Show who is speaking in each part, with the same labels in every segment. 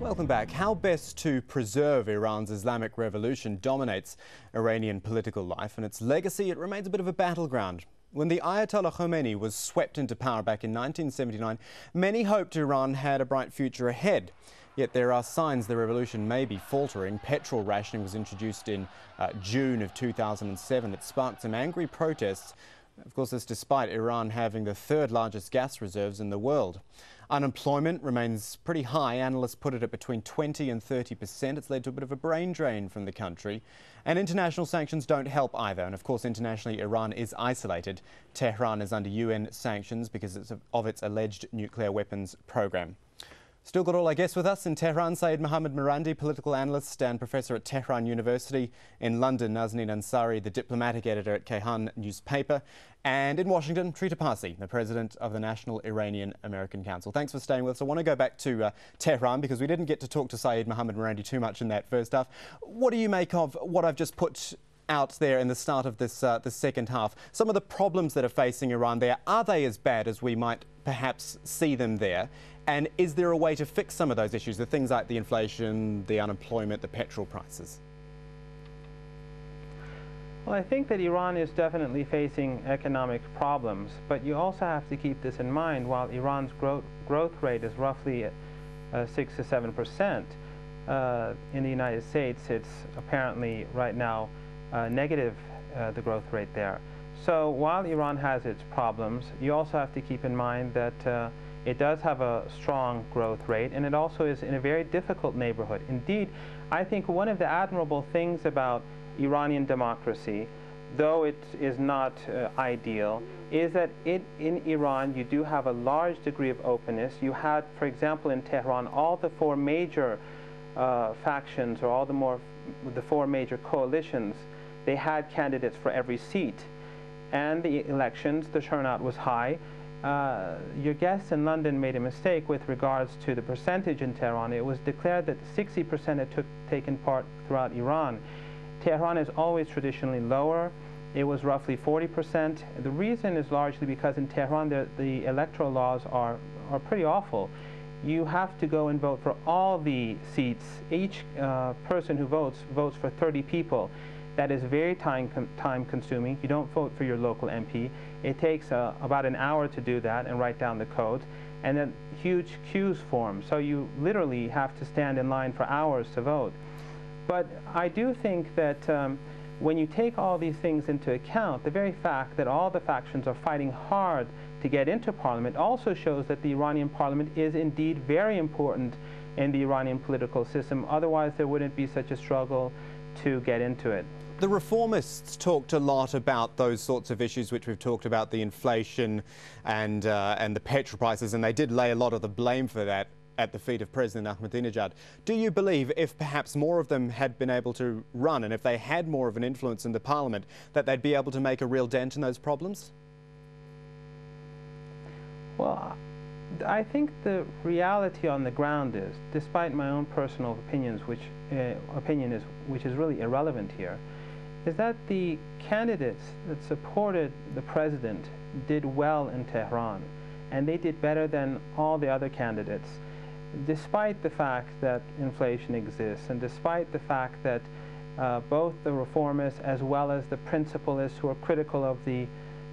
Speaker 1: Welcome back. How best to preserve Iran's Islamic Revolution dominates Iranian political life, and its legacy, it remains a bit of a battleground. When the Ayatollah Khomeini was swept into power back in 1979, many hoped Iran had a bright future ahead. Yet there are signs the revolution may be faltering. Petrol rationing was introduced in June of 2007 that sparked some angry protests. Of course, this despite Iran having the third largest gas reserves in the world. Unemployment remains pretty high. Analysts put it at between 20 and 30%. It's led to a bit of a brain drain from the country. And international sanctions don't help either. And of course, internationally, Iran is isolated. Tehran is under UN sanctions because of its alleged nuclear weapons program. Still got all our guests with us in Tehran. Syed Mohammad Marandi, political analyst and professor at Tehran University. In London, Nazanin Ansari, the diplomatic editor at Kayhan newspaper. And in Washington, Trita Parsi, the president of the National Iranian American Council. Thanks for staying with us. I want to go back to Tehran because we didn't get to talk to Syed Mohammad Marandi too much in that first half. What do you make of what I've just put out there in the start of this the second half? Some of the problems that are facing Iran there, are they as bad as we might perhaps see them there? And is there a way to fix some of those issues, the things like the inflation, the unemployment, the petrol prices?
Speaker 2: Well, I think that Iran is definitely facing economic problems, but you also have to keep this in mind. While Iran's growth rate is roughly 6 to 7%, in the United States it's apparently right now negative, the growth rate there. So while Iran has its problems, you also have to keep in mind that it does have a strong growth rate, and it also is in a very difficult neighborhood. Indeed, I think one of the admirable things about Iranian democracy, though it is not ideal, is that in Iran you do have a large degree of openness. You had, for example, in Tehran, all the four major factions, or all the four major coalitions, they had candidates for every seat. And the elections, the turnout was high. Your guest in London made a mistake with regards to the percentage in Tehran. It was declared that 60% had taken part throughout Iran. Tehran is always traditionally lower. It was roughly 40%. The reason is largely because in Tehran the electoral laws are pretty awful. You have to go and vote for all the seats. Each person who votes for 30 people. That is very time consuming. You don't vote for your local MP. It takes about an hour to do that and write down the codes. And then huge queues form. So you literally have to stand in line for hours to vote. But I do think that when you take all these things into account, the very fact that all the factions are fighting hard to get into parliament also shows that the Iranian parliament is indeed very important in the Iranian political system. Otherwise, there wouldn't be such a struggle to get into it.
Speaker 1: The reformists talked a lot about those sorts of issues which we've talked about, the inflation and the petrol prices, and they did lay a lot of the blame for that at the feet of President Ahmadinejad. Do you believe if perhaps more of them had been able to run, and if they had more of an influence in the parliament, that they'd be able to make a real dent in those problems?
Speaker 2: Well, I think the reality on the ground is, despite my own personal opinions, which is really irrelevant here, is that the candidates that supported the president did well in Tehran, and they did better than all the other candidates, despite the fact that inflation exists, and despite the fact that both the reformists as well as the principalists who are critical of the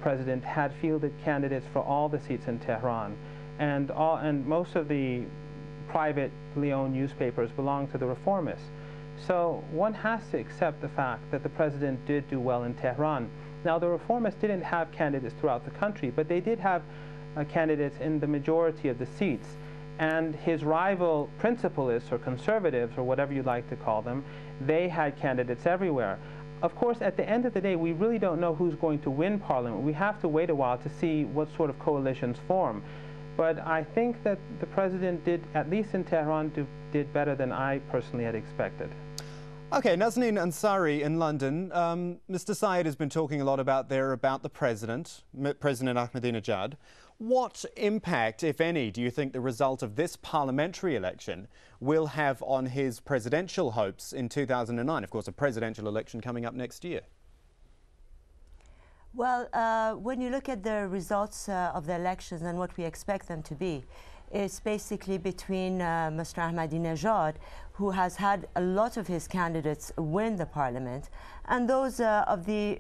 Speaker 2: president had fielded candidates for all the seats in Tehran. And most of the privately owned newspapers belong to the reformists. So one has to accept the fact that the president did do well in Tehran. Now, the reformists didn't have candidates throughout the country, but they did have candidates in the majority of the seats. And his rival principalists or conservatives, or whatever you'd like to call them, they had candidates everywhere. Of course, at the end of the day, we really don't know who's going to win parliament. We have to wait a while to see what sort of coalitions form. But I think that the president did, at least in Tehran, did better than I personally had expected.
Speaker 1: Okay, Nazanin Ansari in London. Mr. Syed has been talking a lot about the President Ahmadinejad. What impact, if any, do you think the result of this parliamentary election will have on his presidential hopes in 2009? Of course, a presidential election coming up next year.
Speaker 3: Well, when you look at the results of the elections and what we expect them to be, is basically between Mr. Ahmadinejad, who has had a lot of his candidates win the parliament, and those of the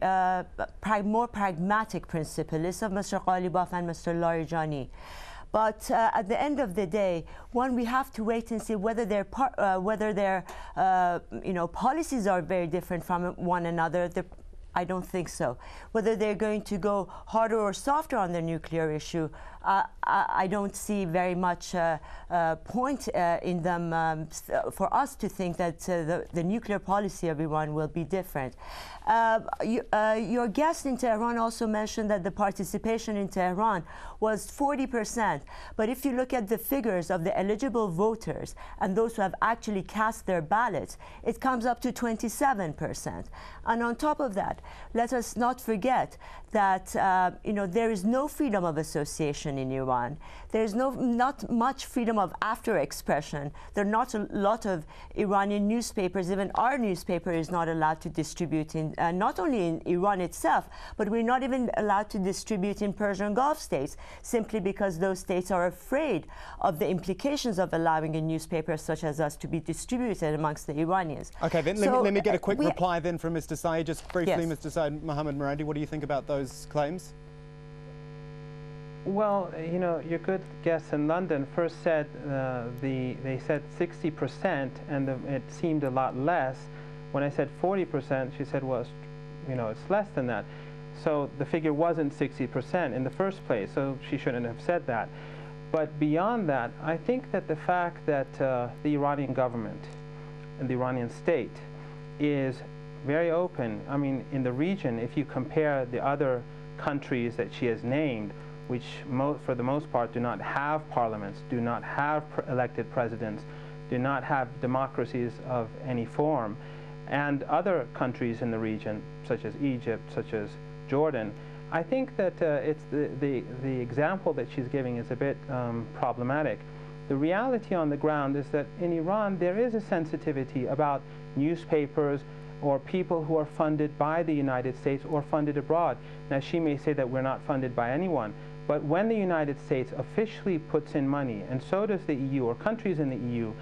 Speaker 3: more pragmatic principalists of Mr. Ghalibaf and Mr. Larijani. But at the end of the day, we have to wait and see whether their policies are very different from one another. I don't think so. Whether they're going to go harder or softer on the nuclear issue, I don't see very much point in them for us to think that the nuclear policy of Iran will be different. Your guest in Tehran also mentioned that the participation in Tehran was 40%. But if you look at the figures of the eligible voters and those who have actually cast their ballots, it comes up to 27%. And on top of that, let us not forget that there is no freedom of association in Iran. There's not much freedom of after expression. There are not a lot of Iranian newspapers. Even our newspaper is not allowed to distribute in not only in Iran itself, but we're not even allowed to distribute in Persian Gulf states, simply because those states are afraid of the implications of allowing a newspaper such as us to be distributed amongst the Iranians.
Speaker 1: Okay, then let me get a quick reply then from Mr. Saeed. Just briefly, yes. Mr. Saeed, Mohammed Marandi, what do you think about those claims?
Speaker 2: Well, your good guests in London first said they said 60%, and it seemed a lot less. When I said 40%, she said, well, it's less than that. So the figure wasn't 60% in the first place, so she shouldn't have said that. But beyond that, I think that the fact that the Iranian government and the Iranian state is very open. I mean, in the region, if you compare the other countries that she has named, which for the most part do not have parliaments, do not have elected presidents, do not have democracies of any form, and other countries in the region, such as Egypt, such as Jordan, I think that it's the example that she's giving is a bit problematic. The reality on the ground is that in Iran there is a sensitivity about newspapers or people who are funded by the United States or funded abroad. Now, she may say that we're not funded by anyone, but when the United States officially puts in money, and so does the EU or countries in the EU,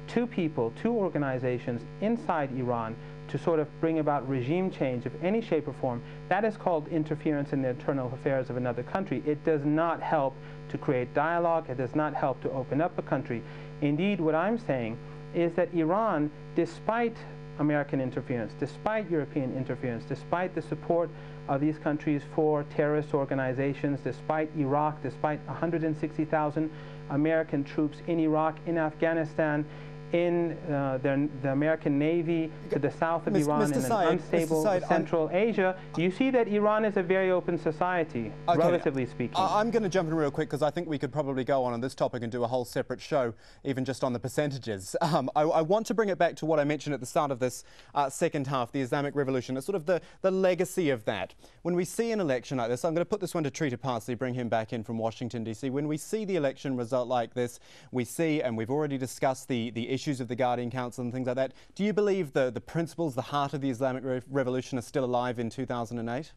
Speaker 2: to people, to organizations inside Iran to sort of bring about regime change of any shape or form, that is called interference in the internal affairs of another country. It does not help to create dialogue. It does not help to open up a country. Indeed, what I'm saying is that Iran, despite American interference, despite European interference, despite the support of these countries for terrorist organizations, despite Iraq, despite 160,000 American troops in Iraq, in Afghanistan, in the American Navy to the south of Iran in an unstable Central Asia, you see that Iran is a very open society, relatively speaking.
Speaker 1: I'm going to jump in real quick because I think we could probably go on this topic and do a whole separate show, even just on the percentages. I want to bring it back to what I mentioned at the start of this second half, the Islamic Revolution, and sort of the legacy of that. When we see an election like this, I'm going to put this one to Trita Parsley, bring him back in from Washington, D.C. When we see the election result like this, we see, and we've already discussed the issues of the Guardian Council and things like that. Do you believe the principles, the heart of the Islamic Revolution are still alive in 2008?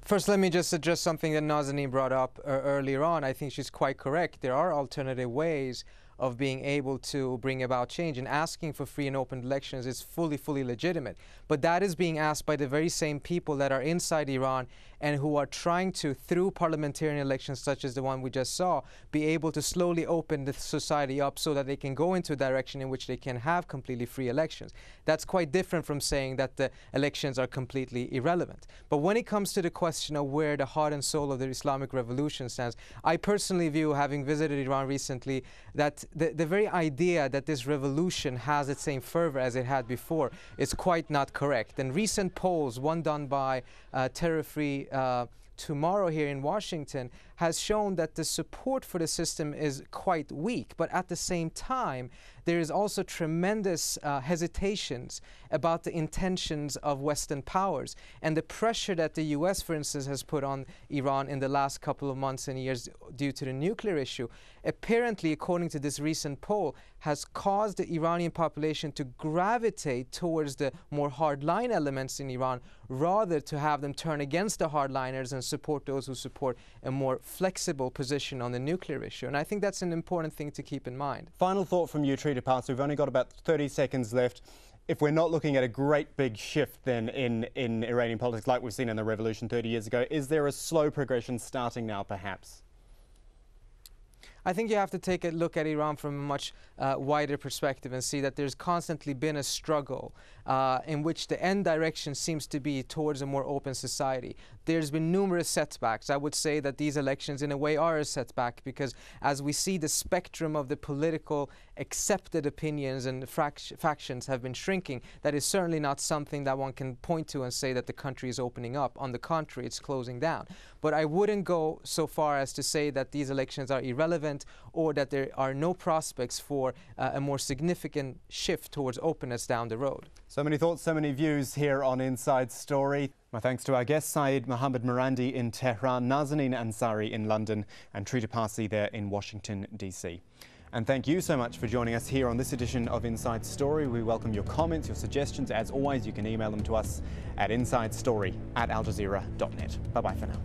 Speaker 4: First, let me just address something that Nazanin brought up earlier on. I think she's quite correct. There are alternative ways of being able to bring about change, and asking for free and open elections is fully legitimate. But that is being asked by the very same people that are inside Iran and who are trying to, through parliamentarian elections such as the one we just saw, be able to slowly open the society up so that they can go into a direction in which they can have completely free elections. That's quite different from saying that the elections are completely irrelevant. But when it comes to the question of where the heart and soul of the Islamic Revolution stands, I personally view, having visited Iran recently, that the very idea that this revolution has the same fervor as it had before is quite not correct. And recent polls, one done by Terror-Free Tomorrow here in Washington, has shown that the support for the system is quite weak. But at the same time, there is also tremendous hesitations about the intentions of Western powers and the pressure that the US, for instance, has put on Iran in the last couple of months and years due to the nuclear issue, apparently, according to this recent poll, has caused the Iranian population to gravitate towards the more hardline elements in Iran rather to have them turn against the hardliners and support those who support a more flexible position on the nuclear issue. And I think that's an important thing to keep in mind.
Speaker 1: Final thought from you, Pt.2. We've only got about 30 seconds left. If we're not looking at a great big shift then in Iranian politics like we've seen in the revolution 30 years ago, is there a slow progression starting now perhaps?
Speaker 4: I think you have to take a look at Iran from a much wider perspective and see that there's constantly been a struggle in which the end direction seems to be towards a more open society. There's been numerous setbacks. I would say that these elections in a way are a setback because as we see the spectrum of the political accepted opinions and factions have been shrinking, that is certainly not something that one can point to and say that the country is opening up. On the contrary, it's closing down. But I wouldn't go so far as to say that these elections are irrelevant or that there are no prospects for a more significant shift towards openness down the road.
Speaker 1: So many thoughts, so many views here on Inside Story. My thanks to our guests, Saeed Mohammed Marandi in Tehran, Nazanin Ansari in London, and Pt.2 there in Washington, D.C. And thank you so much for joining us here on this edition of Inside Story. We welcome your comments, your suggestions. As always, you can email them to us at insidestory@aljazeera.net. Bye-bye for now.